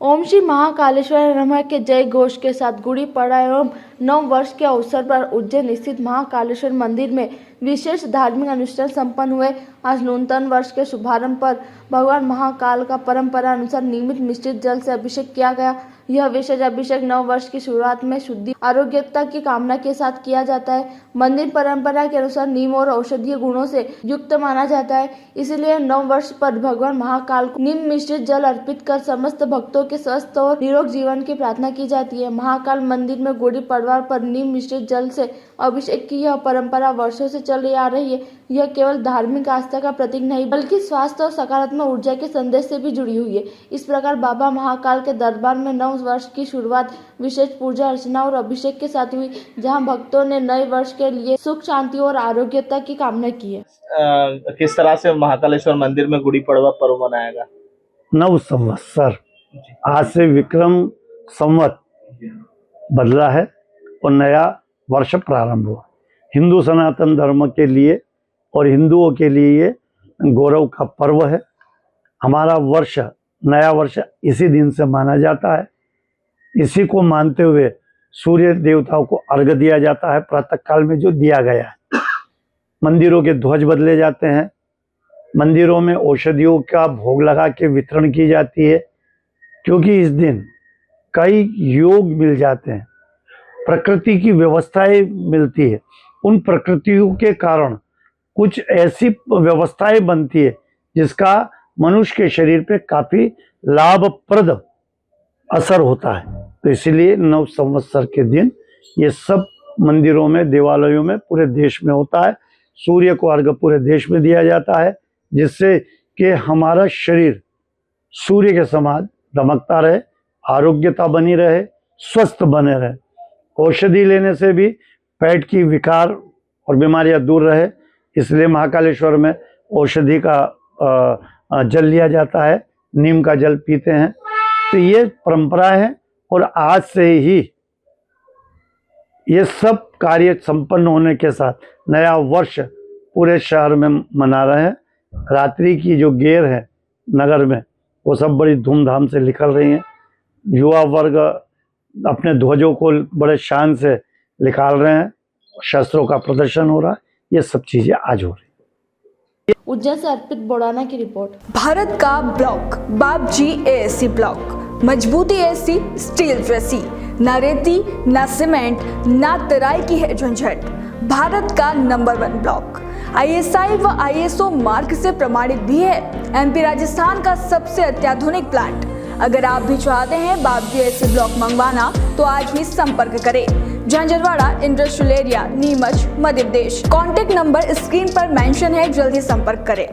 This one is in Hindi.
ओम श्री महाकालेश्वर नमः के जय घोष के साथ गुड़ी पड़ा एवं नव वर्ष के अवसर पर उज्जैन स्थित महाकालेश्वर मंदिर में विशेष धार्मिक अनुष्ठान संपन्न हुए। आज नूतन वर्ष के शुभारंभ पर भगवान महाकाल का परंपरा अनुसार नियमित मिश्रित जल से अभिषेक किया गया। यह विशेष अभिषेक नव वर्ष की शुरुआत में शुद्धि आरोग्यता की कामना के साथ किया जाता है। मंदिर परंपरा के अनुसार नीम और औषधीय गुणों से युक्त माना जाता है, इसलिए नव वर्ष पर भगवान महाकाल को नीम मिश्रित जल अर्पित कर समस्त भक्तों के स्वस्थ और निरोग जीवन की प्रार्थना की जाती है। महाकाल मंदिर में गुड़ी पड़वा पर नीम मिश्रित जल से अभिषेक की यह परंपरा वर्षों से चली आ रही है। यह केवल धार्मिक आस्था का प्रतीक नहीं बल्कि स्वास्थ्य और सकारात्मक ऊर्जा के संदेश से भी जुड़ी हुई है। इस प्रकार बाबा महाकाल के दरबार में नव वर्ष की शुरुआत विशेष पूजा अर्चना और अभिषेक के साथ हुई, जहां भक्तों ने नए वर्ष के लिए सुख शांति और आरोग्यता की कामना की है। किस तरह से महाकालेश्वर मंदिर में गुड़ी पड़वा पर्व मनाएगा? नव संवत्सर, आज से विक्रम संवत बदला है और नया वर्ष प्रारंभ हुआ। हिंदू सनातन धर्म के लिए और हिंदुओं के लिए ये गौरव का पर्व है। हमारा वर्ष, नया वर्ष इसी दिन से माना जाता है। इसी को मानते हुए सूर्य देवताओं को अर्घ्य दिया जाता है प्रातः काल में, जो दिया गया है। मंदिरों के ध्वज बदले जाते हैं, मंदिरों में औषधियों का भोग लगा के वितरण की जाती है, क्योंकि इस दिन कई योग मिल जाते हैं, प्रकृति की व्यवस्थाएं मिलती है। उन प्रकृतियों के कारण कुछ ऐसी व्यवस्थाएं बनती है जिसका मनुष्य के शरीर पे काफी लाभप्रद असर होता है। तो इसीलिए नव संवत्सर के दिन ये सब मंदिरों में, देवालयों में, पूरे देश में होता है। सूर्य को अर्घ्य पूरे देश में दिया जाता है, जिससे कि हमारा शरीर सूर्य के समान दमकता रहे, आरोग्यता बनी रहे, स्वस्थ बने रहे। औषधि लेने से भी पेट की विकार और बीमारियां दूर रहे, इसलिए महाकालेश्वर में औषधि का जल लिया जाता है, नीम का जल पीते हैं। तो ये परंपरा है और आज से ही ये सब कार्य संपन्न होने के साथ नया वर्ष पूरे शहर में मना रहे हैं। रात्रि की जो गेर है नगर में, वो सब बड़ी धूमधाम से निकल रही हैं। युवा वर्ग अपने ध्वजों को बड़े शान से निकाल रहे हैं, शस्त्रों का प्रदर्शन हो रहा है। ये सब चीजें आज हो रही है। उज्जैन से अर्पित बोड़ाना की रिपोर्ट। भारत का ब्लॉक बाबजी एएससी ब्लॉक, मजबूती ऐसी स्टील जैसी, न रेती न सीमेंट न तराई की है झंझट। भारत का नंबर 1 ब्लॉक ISI व ISO मार्क से प्रमाणित भी है। MP राजस्थान का सबसे अत्याधुनिक प्लांट। अगर आप भी चाहते हैं बाबजी एएससी ब्लॉक मंगवाना तो आज ही संपर्क करें। Jhanjharwada industrial area, Neemuch, Madhya Pradesh. Contact number screen पर मेंशन है, जल्दी संपर्क करें।